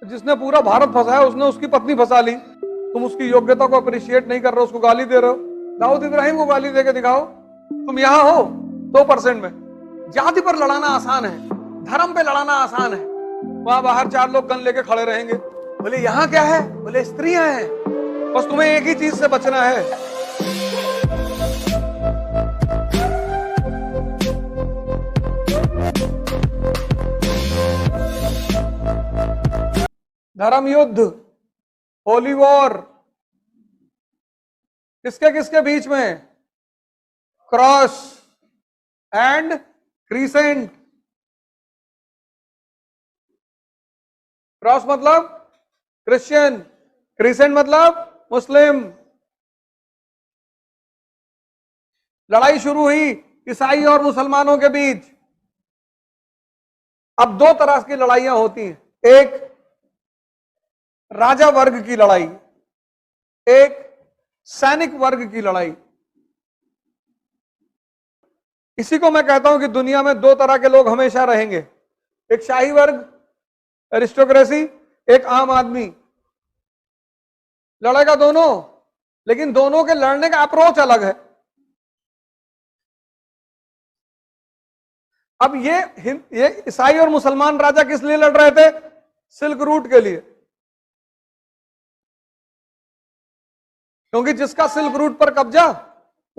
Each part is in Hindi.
जिसने पूरा भारत फंसाया उसने उसकी पत्नी फंसा ली। तुम उसकी योग्यता को अप्रिशिएट नहीं कर रहे हो, उसको गाली दे रहे हो। दाऊद इब्राहिम को गाली देके दिखाओ, तुम यहां हो 2% में। जाति पर लड़ाना आसान है, धर्म पे लड़ाना आसान है। वहां बाहर 4 लोग गन लेके खड़े रहेंगे, बोले यहां क्या है, बोले स्त्रियां हैं। बस तुम्हें एक ही चीज से बचना है। धर्म युद्ध, होली वॉर, किसके किसके बीच में? Cross and crescent. क्रॉस मतलब क्रिश्चियन, क्रीसेंट मतलब मुस्लिम। लड़ाई शुरू हुई ईसाई और मुसलमानों के बीच। अब 2 तरह की लड़ाइयां होती हैं, एक राजा वर्ग की लड़ाई, एक सैनिक वर्ग की लड़ाई। इसी को मैं कहता हूं कि दुनिया में 2 तरह के लोग हमेशा रहेंगे, एक शाही वर्ग एरिस्टोक्रेसी, एक आम आदमी। लड़ेगा दोनों, लेकिन दोनों के लड़ने का अप्रोच अलग है। अब ये ईसाई और मुसलमान राजा किस लिए लड़ रहे थे? सिल्क रूट के लिए। क्योंकि जिसका सिल्क रूट पर कब्जा,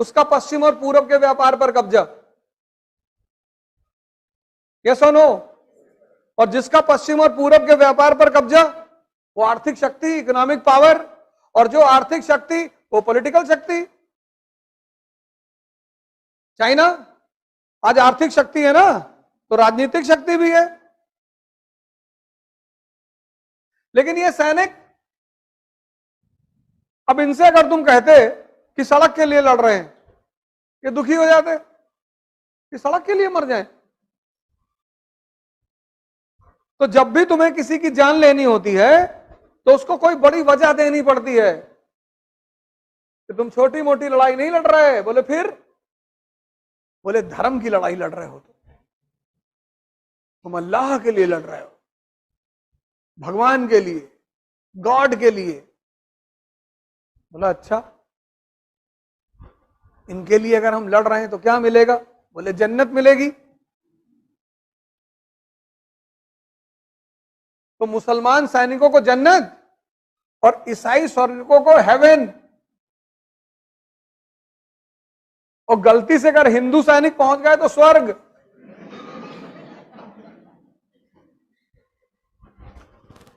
उसका पश्चिम और पूरब के व्यापार पर कब्जा। यस और नो? और जिसका पश्चिम और पूरब के व्यापार पर कब्जा, वो आर्थिक शक्ति, इकोनॉमिक पावर, और जो आर्थिक शक्ति वो पॉलिटिकल शक्ति। चाइना आज आर्थिक शक्ति है ना, तो राजनीतिक शक्ति भी है। लेकिन ये सैनिक, अब इनसे अगर तुम कहते कि सड़क के लिए लड़ रहे हैं, ये दुखी हो जाते कि सड़क के लिए मर जाएं। तो जब भी तुम्हें किसी की जान लेनी होती है तो उसको कोई बड़ी वजह देनी पड़ती है कि तुम छोटी मोटी लड़ाई नहीं लड़ रहे। बोले फिर? बोले धर्म की लड़ाई लड़ रहे हो, तुम अल्लाह के लिए लड़ रहे हो, भगवान के लिए, गॉड के लिए। बोला अच्छा, इनके लिए अगर हम लड़ रहे हैं तो क्या मिलेगा? बोले जन्नत मिलेगी। तो मुसलमान सैनिकों को जन्नत और ईसाई सैनिकों को हेवन। और गलती से अगर हिंदू सैनिक पहुंच गए तो स्वर्ग।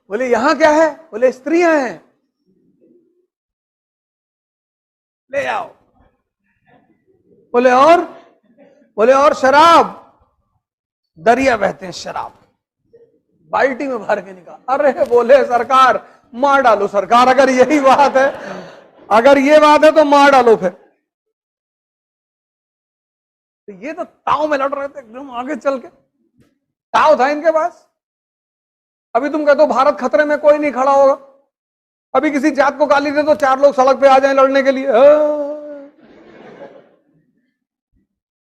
बोले यहां क्या है? बोले स्त्रियां हैं, ले आओ। बोले और? बोले और शराब, दरिया बहते हैं शराब, बाल्टी में भर के निकाल। अरे बोले सरकार मार डालो सरकार, अगर यही बात है, अगर ये बात है तो मार डालो फिर। तो ये तो ताव में लड़ रहे थे एकदम आगे चल के, ताव था इनके पास। अभी तुम कहते हो भारत खतरे में, कोई नहीं खड़ा होगा। अभी किसी जात को गाली दे तो 4 लोग सड़क पे आ जाएं लड़ने के लिए।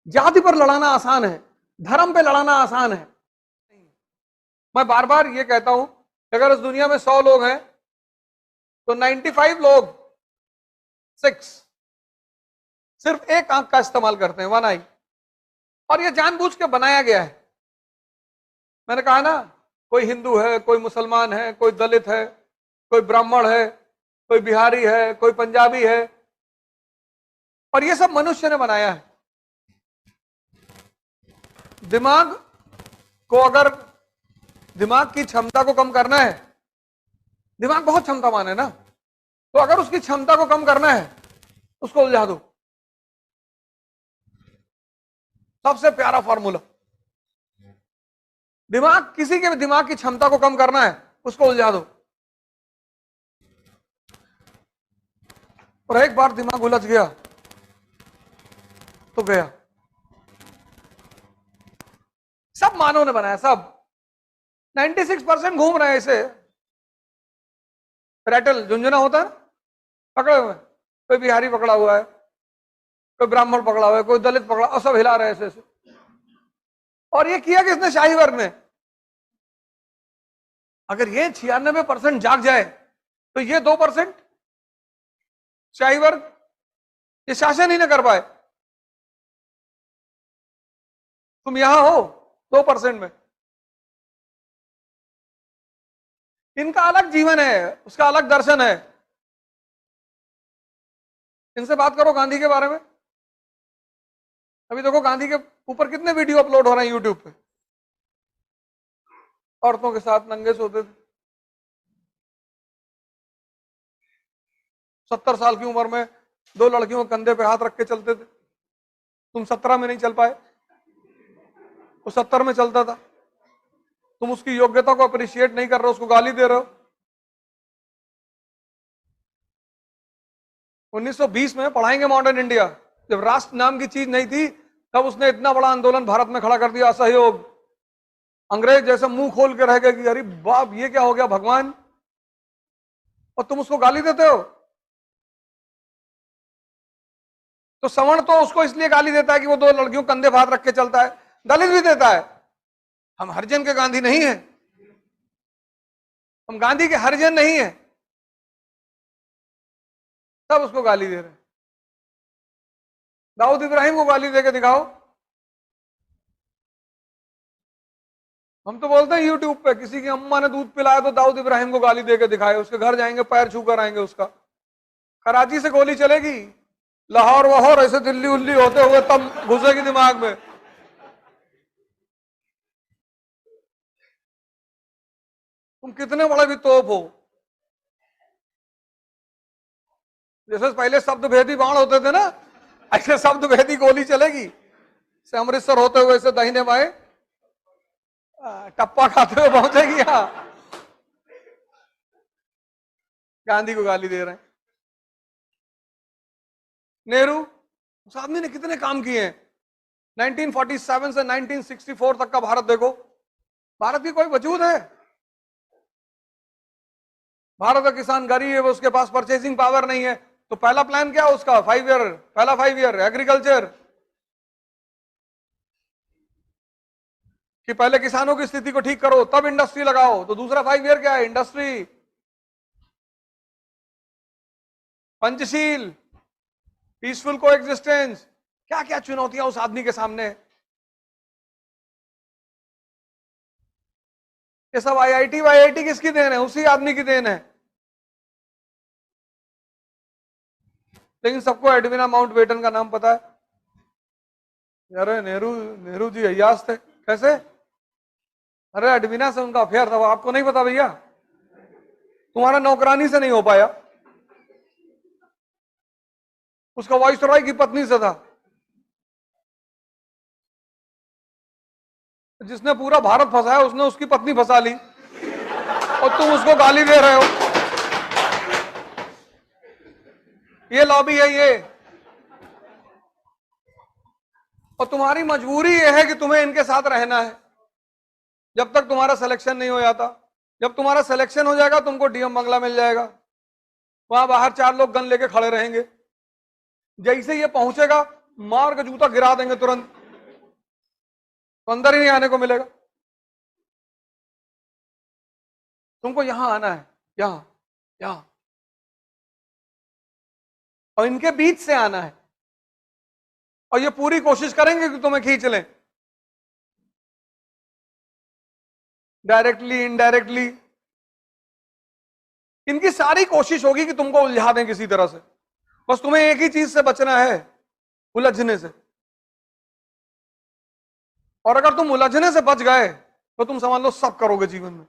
जाति पर लड़ाना आसान है, धर्म पे लड़ाना आसान है। मैं बार बार ये कहता हूं कि अगर इस दुनिया में 100 लोग हैं तो 95 लोग 6 सिर्फ एक आंख का इस्तेमाल करते हैं, 1 आई। और ये जानबूझ के बनाया गया है। मैंने कहा ना, कोई हिंदू है, कोई मुसलमान है, कोई दलित है, कोई ब्राह्मण है, कोई बिहारी है, कोई पंजाबी है, और ये सब मनुष्य ने बनाया है। दिमाग को, अगर दिमाग की क्षमता को कम करना है, दिमाग बहुत क्षमतावान है ना, तो अगर उसकी क्षमता को कम करना है उसको उलझा दो। सबसे प्यारा फॉर्मूला, दिमाग, किसी के भी दिमाग की क्षमता को कम करना है उसको उलझा दो। और एक बार दिमाग उलझ गया तो गया। सब मानव ने बनाया, सब 96% घूम रहे हैं ऐसे। रैटल झुंझुना होता है, पकड़े हुए, कोई बिहारी पकड़ा हुआ है, कोई ब्राह्मण पकड़ा हुआ है, कोई दलित पकड़ा, और सब हिला रहे हैं ऐसे। और ये किया किसने? शाही वर्ग ने। अगर ये 96% जाग जाए तो ये 2% शाही वर्ग ये शासन ही ना कर पाए। तुम यहां हो 2% में, इनका अलग जीवन है, उसका अलग दर्शन है। इनसे बात करो गांधी के बारे में। अभी देखो गांधी के ऊपर कितने वीडियो अपलोड हो रहे हैं यूट्यूब पे, औरतों के साथ नंगे सोते थे। 70 साल की उम्र में 2 लड़कियों के कंधे पे हाथ रख के चलते थे। तुम 17 में नहीं चल पाए, वो 70 में चलता था। तुम उसकी योग्यता को अप्रिशिएट नहीं कर रहे हो, उसको गाली दे रहे हो। 1920 में पढ़ाएंगे मॉडर्न इंडिया, जब राष्ट्र नाम की चीज नहीं थी, तब उसने इतना बड़ा आंदोलन भारत में खड़ा कर दिया, असहयोग। अंग्रेज जैसे मुंह खोल के रह गए कि अरे बाप ये क्या हो गया भगवान, और तुम उसको गाली देते हो। तो सवर्ण तो उसको इसलिए गाली देता है कि वो 2 लड़कियों कंधे पे हाथ रख के चलता है, दलित भी देता है। हम हरिजन के गांधी नहीं है, हम गांधी के हरिजन नहीं है, सब उसको गाली दे रहे हैं। दाऊद इब्राहिम को गाली देके दिखाओ। हम तो बोलते हैं यूट्यूब पे, किसी की अम्मा ने दूध पिलाया तो दाऊद इब्राहिम को गाली देके दिखाए, उसके घर जाएंगे पैर छू कर आएंगे उसका। कराची से गोली चलेगी, लाहौर वाहौर ऐसे दिल्ली उल्ली होते हुए तब घुसेगी दिमाग में। तुम कितने बड़े भी तोप हो। जैसे पहले शब्द भेदी बाण होते थे ना, ऐसे शब्द भेदी गोली चलेगी। से अमृतसर होते हुए से दाहिने बाएं टप्पा खाते हुए पहुंचेगी यहां। गांधी को गाली दे रहे हैं। नेहरू, उस आदमी ने कितने काम किए हैं। 1947 से 1964 तक का भारत देखो, भारत की कोई वजूद है? भारत का किसान गरीब है, उसके पास परचेसिंग पावर नहीं है, तो पहला प्लान क्या उसका? 5 ईयर, पहला 5 ईयर एग्रीकल्चर, कि पहले किसानों की स्थिति को ठीक करो तब इंडस्ट्री लगाओ। तो दूसरा 5 ईयर क्या है? इंडस्ट्री, पंचशील, पीसफुल को एग्जिस्टेंस। क्या क्या चुनौतियां उस आदमी के सामने। ये सब आईआईटी वाईआईटी किसकी देन है? उसी आदमी की देन है। लेकिन सबको एडविना माउंटबेटन का नाम पता है। अरे नेहरू, नेहरू जी अय्याश थे। कैसे? अरे एडविना से उनका अफेयर था, वो आपको नहीं पता भैया? तुम्हारा नौकरानी से नहीं हो पाया, उसका वाइसरॉय की पत्नी से था, जिसने पूरा भारत फंसाया उसने उसकी पत्नी फंसा ली, और तुम उसको गाली दे रहे हो। ये लॉबी है ये, और तुम्हारी मजबूरी ये है कि तुम्हें इनके साथ रहना है जब तक तुम्हारा सिलेक्शन नहीं हो जाता। जब तुम्हारा सिलेक्शन हो जाएगा तुमको डीएम बंगला मिल जाएगा, वहां बाहर 4 लोग गन लेके खड़े रहेंगे। जैसे ये पहुंचेगा मार के जूता गिरा देंगे तुरंत, तो अंदर ही नहीं आने को मिलेगा। तुमको यहां आना है, यहां यहां, और इनके बीच से आना है, और ये पूरी कोशिश करेंगे कि तुम्हें खींच लें, डायरेक्टली इनडायरेक्टली। इनकी सारी कोशिश होगी कि तुमको उलझा दें किसी तरह से। बस तुम्हें एक ही चीज से बचना है, उलझने से। और अगर तुम उलझने से बच गए तो तुम समझ लो सब करोगे जीवन में।